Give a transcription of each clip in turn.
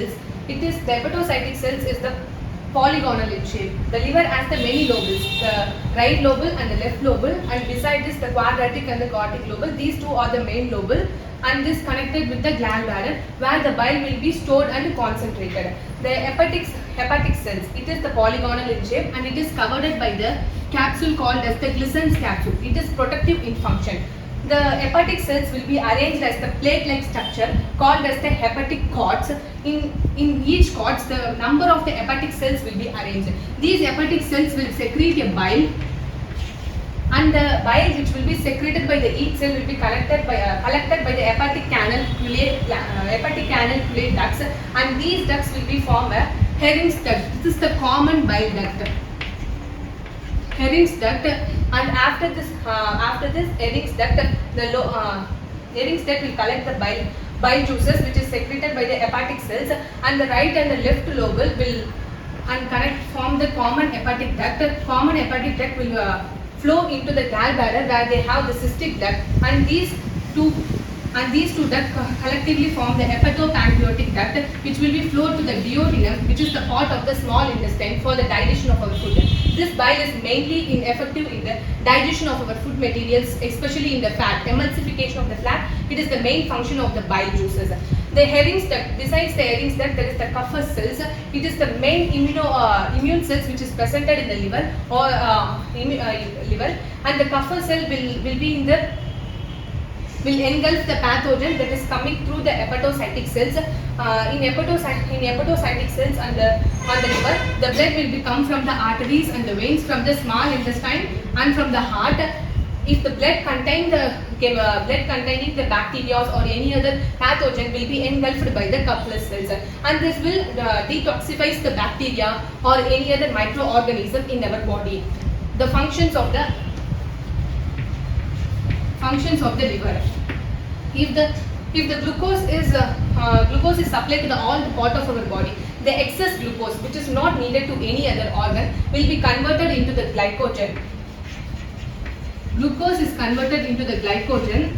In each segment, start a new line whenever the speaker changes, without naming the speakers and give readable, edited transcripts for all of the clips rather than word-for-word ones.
cells, it is the hepatocytic cells is the polygonal in shape. The liver has the many lobules, the right lobule and the left lobule, and beside this the quadratic and the aortic lobule. These two are the main lobule, and this connected with the gallbladder where the bile will be stored and concentrated. The hepatic cells, it is the polygonal in shape and it is covered by the capsule called as the Glissen's capsule. It is protective in function. The hepatic cells will be arranged as the plate-like structure called as the hepatic cords. In each cords, the number of the hepatic cells will be arranged. These hepatic cells will secrete a bile, and the bile which will be secreted by the each cell will be collected by the hepatic canalculate ducts, and these ducts will be formed a Hering's duct. This is the common bile duct. Hering's duct, and after this Hering's duct, Hering's duct will collect the bile juices which is secreted by the hepatic cells, and the right and the left lobule will form the common hepatic duct. Common hepatic duct will flow into the gallbladder where they have the cystic duct, and these two ducts collectively form the hepatopancreatic duct, which will be flowed to the duodenum, which is the part of the small intestine for the digestion of our food. This bile is mainly ineffective in the digestion of our food materials, especially in the fat, emulsification of the fat. It is the main function of the bile juices. The Hering's duct, besides the Hering's duct, there is the Kupffer cells. It is the main immune cells which is presented in the liver or liver, and the Kupffer cell will engulf the pathogen that is coming through the hepatocytic cells. In hepatocytic cells on the liver, the blood will come from the arteries and the veins, from the small intestine and from the heart. If the blood containing the bacteria or any other pathogen will be engulfed by the Kupffer cells, and this will detoxify the bacteria or any other microorganism in our body. The functions of the liver. If the glucose is supplied to all the part of our body, the excess glucose which is not needed to any other organ will be converted into the glycogen. Glucose is converted into the glycogen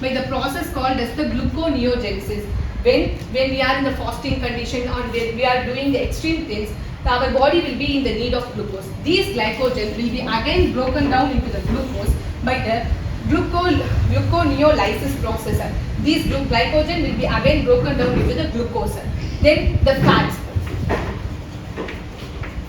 by the process called as the gluconeogenesis. When we are in the fasting condition or when we are doing the extreme things, our body will be in the need of glucose. These glycogen will be again broken down into the glucose by the gluconeolysis process. These glycogen will be again broken down into the glucose. Then the fats.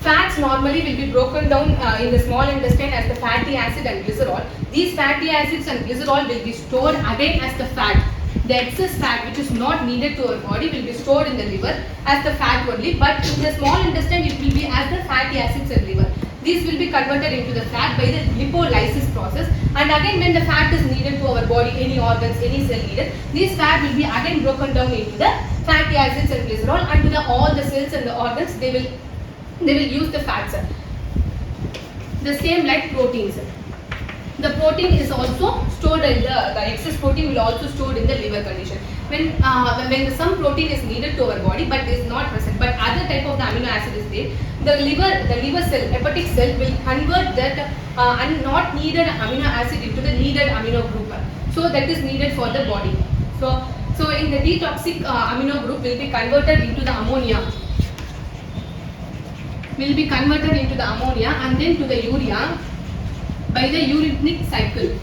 Fats normally will be broken down in the small intestine as the fatty acid and glycerol. These fatty acids and glycerol will be stored again as the fat. The excess fat which is not needed to our body will be stored in the liver as the fat only, but in the small intestine it will be as the fatty acids and liver. These will be converted into the fat by the lipolysis process, and again when the fat is needed to our body, any organs, any cell needed, these fat will be again broken down into the fatty acids and glycerol, and to all the cells and the organs they will use the fats. The same like proteins. The protein is also stored in the excess protein will also stored in the liver condition. When some protein is needed to our body but is not present, but other type of the amino acid is there, the liver cell, hepatic cell will convert that not needed amino acid into the needed amino group. So that is needed for the body. So in the detoxic amino group will be converted into the ammonia. Will be converted into the ammonia and then to the urea by the urinic cycle.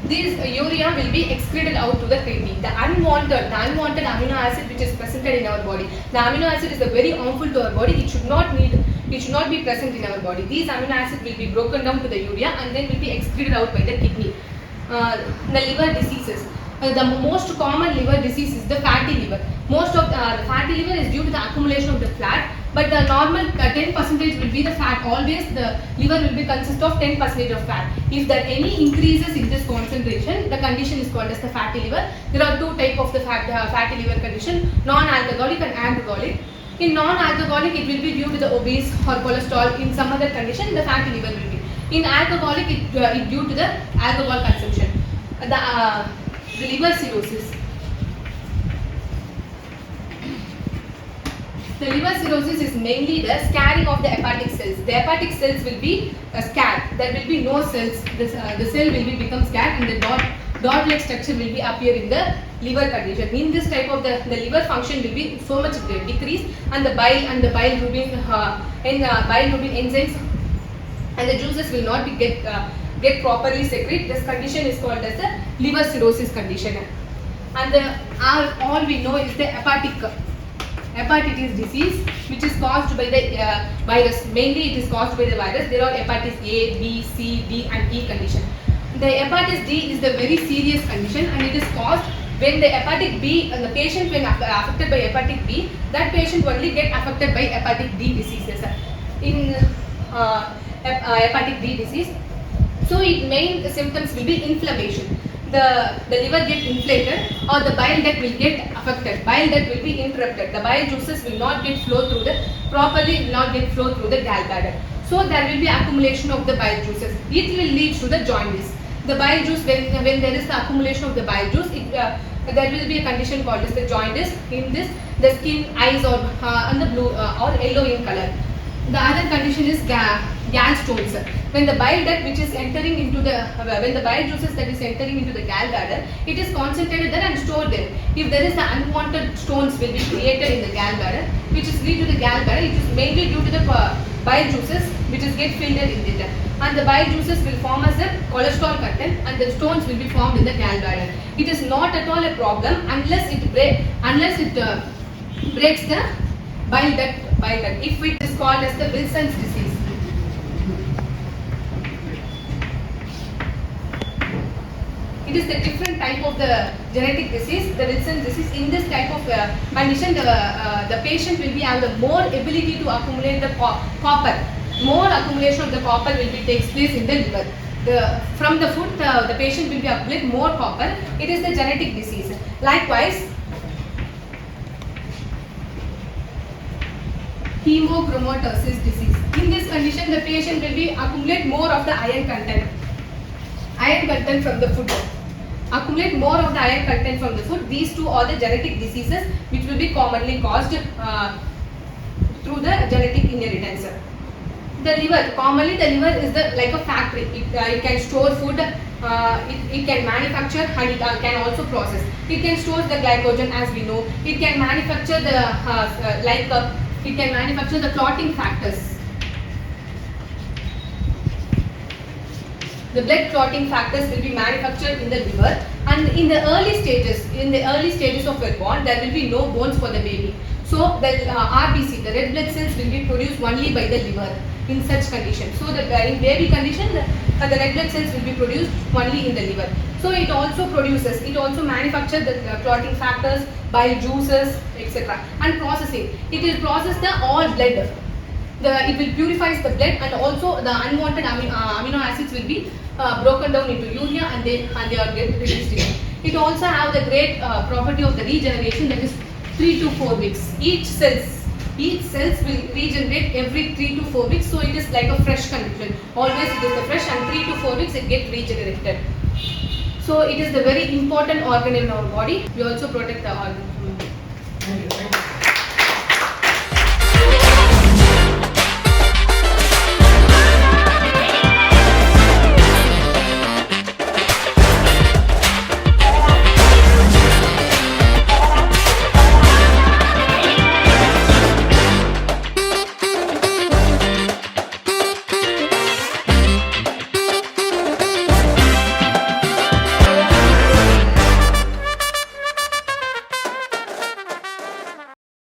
This urea will be excreted out to the kidney. The unwanted amino acid which is presented in our body. The amino acid is very harmful to our body. It should not be present in our body. These amino acids will be broken down to the urea and then will be excreted out by the kidney. The liver diseases. The most common liver disease is the fatty liver. Most of the fatty liver is due to the accumulation of the fat, but the normal 10% will be the fat. Always the liver will be consist of 10% of fat. If there any increases in this concentration, the condition is called as the fatty liver. There are two types of the fatty liver condition: non-alcoholic and alcoholic. In non-alcoholic, it will be due to the obese or cholesterol. In some other condition, the fatty liver will be. In alcoholic, it due to the alcohol consumption. The liver cirrhosis. The liver cirrhosis is mainly the scarring of the hepatic cells. The hepatic cells will be scarred. There will be no cells. The cell will become scarred and the dot-like structure will be appear in the liver condition. In this type of the liver function will be so much decreased, and the bilirubin enzymes and the juices will not be get properly secreted. This condition is called as the liver cirrhosis condition. And all we know is the hepatitis disease, which is caused by the virus. Mainly it is caused by the virus. There are hepatitis A, B, C, D and E condition. The hepatitis D is the very serious condition, and it is caused when the hepatic B, the patient when affected by hepatic B, that patient only get affected by hepatic D diseases. In hepatic D disease, so its main symptoms will be inflammation. The liver get inflated, or the bile duct will get affected. Bile duct will be interrupted. The bile juices will not get flow through the gallbladder. So there will be accumulation of the bile juices. It will lead to the jaundice. The bile juice, when there is the accumulation of the bile juice, there will be a condition called as the jaundice. In this, the skin, eyes or and the blue or yellow in color. The other condition is gallstones. When the bile duct which is entering into the when the bile juices that is entering into the gallbladder, it is concentrated there and stored there. If there is the unwanted stones will be created in the gallbladder, which is lead to the gallbladder, it is mainly due to the bile juices which is get filtered in it, and the bile juices will form as a cholesterol content, and the stones will be formed in the gallbladder. It is not at all a problem unless it breaks the bile duct. If it is called as the Wilson's disease. It is the different type of the genetic disease, the Wilson's disease. In this type of condition, the patient will be have the more ability to accumulate the copper. More accumulation of the copper will be takes place in the liver. From the food, the patient will be accumulate more copper. It is the genetic disease. Likewise, hemochromatosis disease. In this condition, the patient will be accumulate more of the iron content from the food. Accumulate more of the iron content from the food. These two are the genetic diseases which will be commonly caused through the genetic inheritance. The liver, commonly the liver is like a factory. It can store food, it can manufacture, and it can also process. It can store the glycogen, as we know. It can manufacture the clotting factors. The blood clotting factors will be manufactured in the liver, and in the early stages of a born, there will be no bones for the baby. So the RBC, the red blood cells, will be produced only by the liver in such condition. So in baby condition, the red blood cells will be produced only in the liver. So it also manufactures the clotting factors, bile juices, etc. And processing. It will process the all blood. It will purify the blood, and also the unwanted amino acids will be broken down into urea, and they are get released in it. It also have the great property of the regeneration, that is 3 to 4 weeks. Each cells will regenerate every 3 to 4 weeks. So it is like a fresh condition. Always it is the fresh, and 3 to 4 weeks it gets regenerated. So it is the very important organ in our body. We also protect the organ.